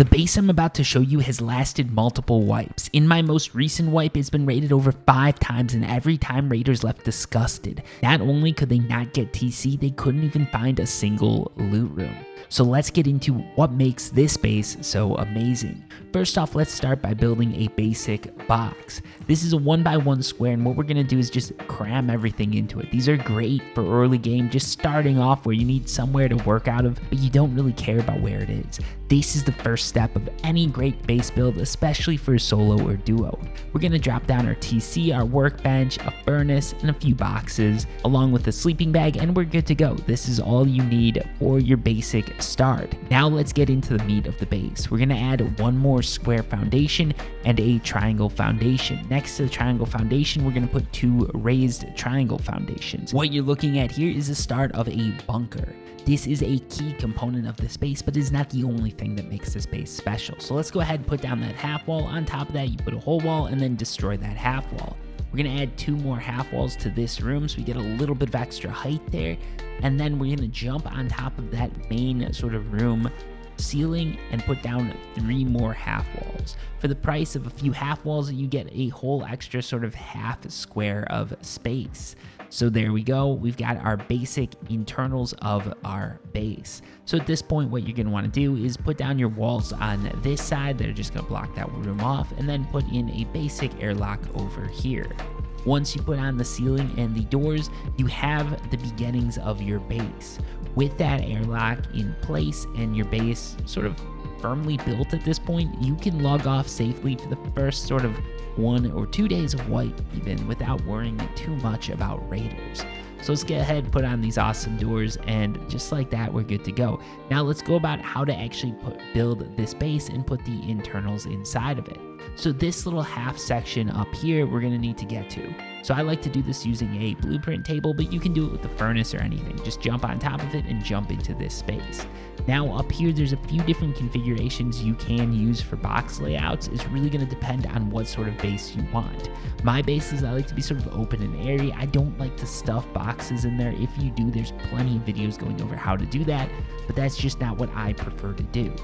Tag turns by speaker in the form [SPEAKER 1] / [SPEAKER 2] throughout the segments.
[SPEAKER 1] The base I'm about to show you has lasted multiple wipes. In my most recent wipe, it's been raided over 5 times, and every time raiders left disgusted. Not only could they not get TC, they couldn't even find a single loot room. So let's get into what makes this base so amazing. First off, let's start by building a basic box. This is a 1x1 square, and what we're gonna do is just cram everything into it. These are great for early game, just starting off where you need somewhere to work out of, but you don't really care about where it is. This is the first step of any great base build, especially for solo or duo. We're gonna drop down our TC, our workbench, a furnace, and a few boxes, along with a sleeping bag, and we're good to go. This is all you need for your basic start. Now let's get into the meat of the base. We're gonna add one more square foundation and a triangle foundation. Next to the triangle foundation, we're gonna put 2 raised triangle foundations. What you're looking at here is the start of a bunker. This is a key component of this base, but it's not the only thing that makes this base special. So let's go ahead and put down that half wall. On top of that, you put a whole wall and then destroy that half wall. We're gonna add 2 more half walls to this room so we get a little bit of extra height there. And then we're gonna jump on top of that main sort of room ceiling and put down 3 more half walls. For the price of a few half walls, you get a whole extra sort of half square of space. So there we go. We've got our basic internals of our base. So at this point, what you're gonna wanna do is put down your walls on this side. They're just gonna block that room off, and then put in a basic airlock over here. Once you put on the ceiling and the doors, you have the beginnings of your base. With that airlock in place and your base sort of firmly built at this point, you can log off safely for the first sort of 1 or 2 days of wipe even without worrying too much about raiders. So let's get ahead, put on these awesome doors, and just like that, we're good to go. Now let's go about how to actually build this base and put the internals inside of it. So this little half section up here, we're gonna need to get to. So I like to do this using a blueprint table, but you can do it with the furnace or anything. Just jump on top of it and jump into this space. Now up here, there's a few different configurations you can use for box layouts. It's really gonna depend on what sort of base you want. My bases, I like to be sort of open and airy. I don't like to stuff boxes in there. If you do, there's plenty of videos going over how to do that, but that's just not what I prefer to do.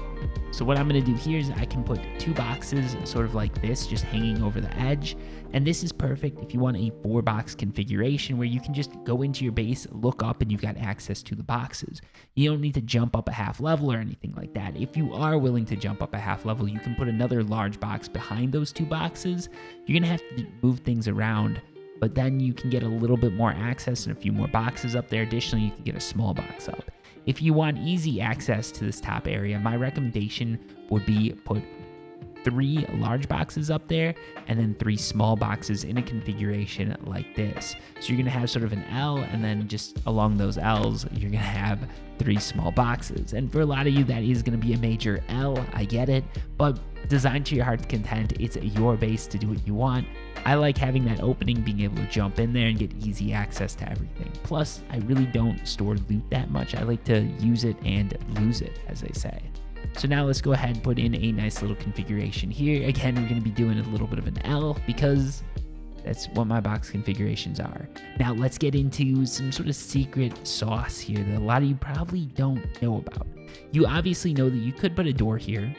[SPEAKER 1] So what I'm gonna do here is I can put 2 boxes sort of like this, just hanging over the edge. And this is perfect if you want a 4-box configuration where you can just go into your base, look up, and you've got access to the boxes. You don't need to jump up a half level or anything like that. If you are willing to jump up a half level, you can put another large box behind those 2 boxes. You're gonna have to move things around, but then you can get a little bit more access and a few more boxes up there. Additionally, you can get a small box up. If you want easy access to this top area, my recommendation would be put 3 large boxes up there and then 3 small boxes in a configuration like this. So you're gonna have sort of an L, and then just along those L's, you're gonna have 3 small boxes. And for a lot of you, that is gonna be a major L, I get it, but designed to your heart's content. It's your base to do what you want. I like having that opening, being able to jump in there and get easy access to everything. Plus, I really don't store loot that much. I like to use it and lose it, as they say. So now let's go ahead and put in a nice little configuration here. Again, we're going to be doing a little bit of an L because that's what my box configurations are. Now let's get into some sort of secret sauce here that a lot of you probably don't know about. You obviously know that you could put a door here.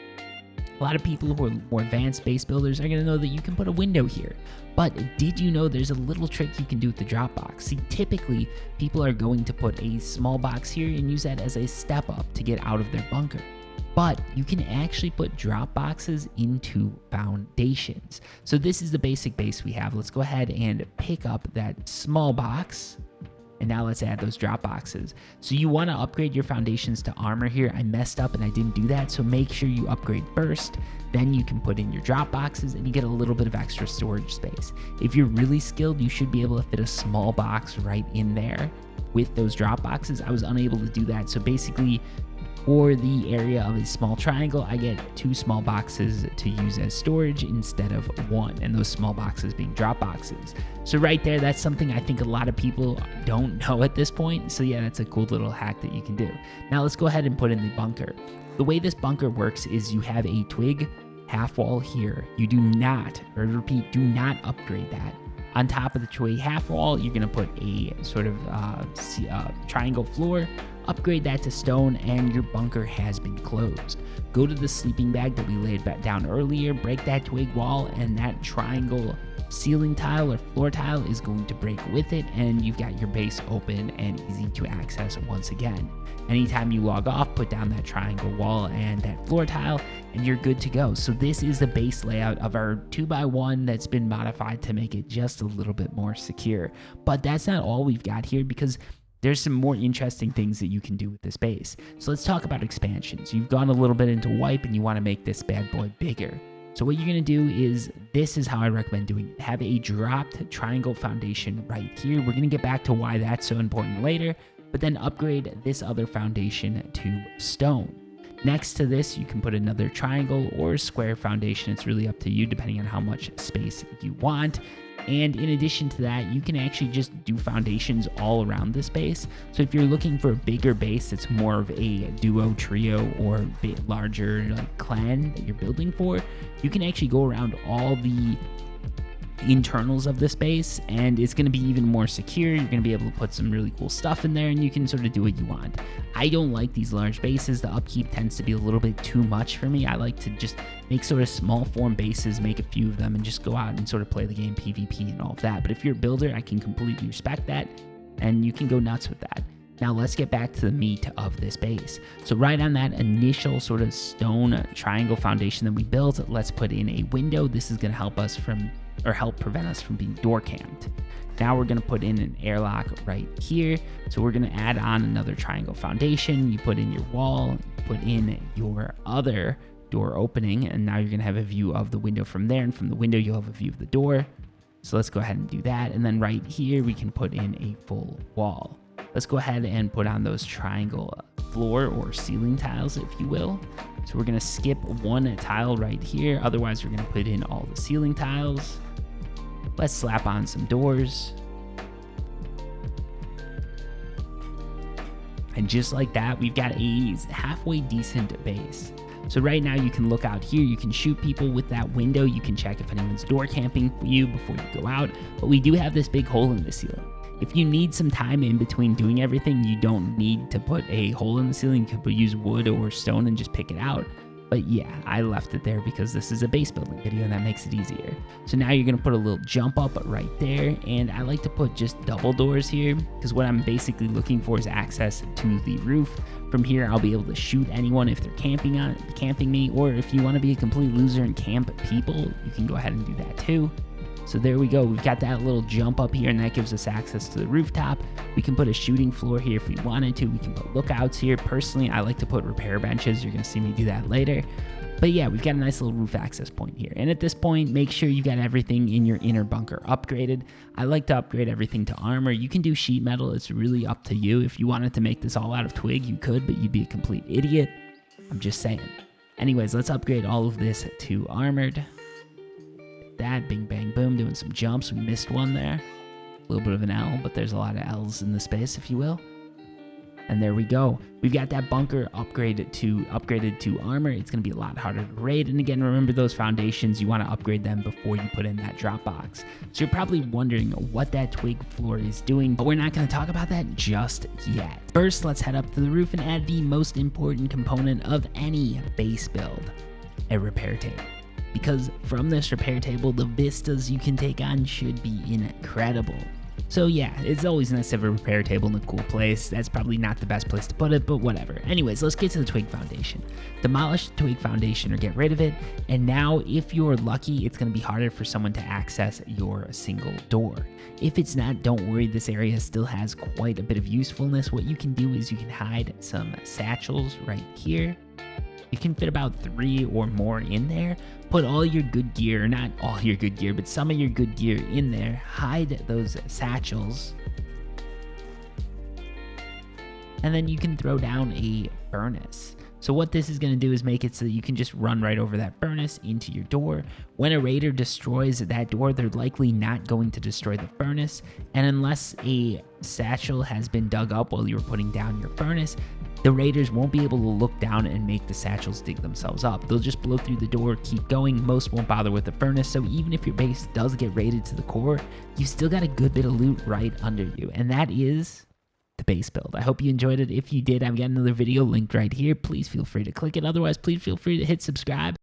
[SPEAKER 1] A lot of people who are more advanced base builders are going to know that you can put a window here. But did you know there's a little trick you can do with the drop box? See, typically people are going to put a small box here and use that as a step up to get out of their bunker. But you can actually put drop boxes into foundations. So this is the basic base we have. Let's go ahead and pick up that small box. And now let's add those drop boxes. So you want to upgrade your foundations to armor here. I messed up and I didn't do that. So make sure you upgrade first. Then you can put in your drop boxes and you get a little bit of extra storage space. If you're really skilled, you should be able to fit a small box right in there with those drop boxes. I was unable to do that. So basically, for the area of a small triangle, I get 2 small boxes to use as storage instead of 1, and those small boxes being drop boxes. So right there, that's something I think a lot of people don't know at this point. So yeah, that's a cool little hack that you can do. Now let's go ahead and put in the bunker. The way this bunker works is you have a twig half wall here. You do not, or repeat, do not upgrade that. On top of the twig half wall, you're gonna put a sort of triangle floor. upgrade that to stone, and your bunker has been closed. Go to the sleeping bag that we laid back down earlier, break that twig wall, and that triangle ceiling tile or floor tile is going to break with it, and you've got your base open and easy to access once again. Anytime you log off, put down that triangle wall and that floor tile, and you're good to go. So this is the base layout of our 2x1 that's been modified to make it just a little bit more secure. But that's not all we've got here, because there's some more interesting things that you can do with this base. So let's talk about expansions. You've gone a little bit into wipe and you want to make this bad boy bigger. So what you're going to do is, this is how I recommend doing it. Have a dropped triangle foundation right here. We're going to get back to why that's so important later, but then upgrade this other foundation to stone. Next to this, you can put another triangle or square foundation. It's really up to you depending on how much space you want. And in addition to that, you can actually just do foundations all around this base. So if you're looking for a bigger base that's more of a duo, trio, or a bit larger like clan that you're building for, you can actually go around all the internals of this base, and it's going to be even more secure. You're going to be able to put some really cool stuff in there, and you can sort of do what you want. I don't like these large bases. The upkeep tends to be a little bit too much for me. I like to just make sort of small form bases, make a few of them, and just go out and sort of play the game PvP and all of that. But if you're a builder, I can completely respect that, and you can go nuts with that. Now let's get back to the meat of this base. So right on that initial sort of stone triangle foundation that we built, let's put in a window. This is going to help prevent us from being door camped. Now we're going to put in an airlock right here. So we're going to add on another triangle foundation. You put in your wall, you put in your other door opening, and now you're going to have a view of the window from there, and from the window you'll have a view of the door. So let's go ahead and do that. And then right here we can put in a full wall. Let's go ahead and put on those triangle floor or ceiling tiles, if you will. So we're going to skip one tile right here. Otherwise, we're going to put in all the ceiling tiles. Let's slap on some doors. And just like that, we've got a halfway decent base. So right now you can look out here, you can shoot people with that window, you can check if anyone's door camping for you before you go out, but we do have this big hole in the ceiling. If you need some time in between doing everything, you don't need to put a hole in the ceiling. You could use wood or stone and just pick it out. But yeah, I left it there because this is a base building video and that makes it easier. So now you're gonna put a little jump up right there, and I like to put just double doors here because what I'm basically looking for is access to the roof. From here, I'll be able to shoot anyone if they're camping me, or if you want to be a complete loser and camp people, you can go ahead and do that too. So there we go, we've got that little jump up here, and that gives us access to the rooftop. We can put a shooting floor here if we wanted to. We can put lookouts here. Personally, I like to put repair benches. You're gonna see me do that later. But yeah, we've got a nice little roof access point here. And at this point, make sure you got everything in your inner bunker upgraded. I like to upgrade everything to armor. You can do sheet metal, it's really up to you. If you wanted to make this all out of twig, you could, but you'd be a complete idiot. I'm just saying. Anyways, let's upgrade all of this to armored. That, bing, bang, boom, doing some jumps. We missed one there. A little bit of an L, but there's a lot of L's in the space, if you will. And there we go. We've got that bunker upgraded to armor. It's going to be a lot harder to raid. And again, remember those foundations, you want to upgrade them before you put in that drop box. So you're probably wondering what that twig floor is doing, but we're not going to talk about that just yet. First, let's head up to the roof and add the most important component of any base build, a repair table. Because from this repair table, the vistas you can take on should be incredible. So yeah, it's always nice to have a repair table in a cool place. That's probably not the best place to put it, but whatever. Anyways, let's get to the twig foundation. Demolish the twig foundation or get rid of it. And now, if you're lucky, it's going to be harder for someone to access your single door. If it's not, don't worry, this area still has quite a bit of usefulness. What you can do is you can hide some satchels right here. You can fit about 3 or more in there. Put all your good gear, not all your good gear, but some of your good gear in there. Hide those satchels. And then you can throw down a furnace. So what this is going to do is make it so that you can just run right over that furnace into your door. When a raider destroys that door, they're likely not going to destroy the furnace. And unless a satchel has been dug up while you were putting down your furnace, the raiders won't be able to look down and make the satchels dig themselves up. They'll just blow through the door, keep going. Most won't bother with the furnace, so even if your base does get raided to the core, you've still got a good bit of loot right under you. And that is the base build. I hope you enjoyed it. If you did, I've got another video linked right here. Please feel free to click it. Otherwise, please feel free to hit subscribe.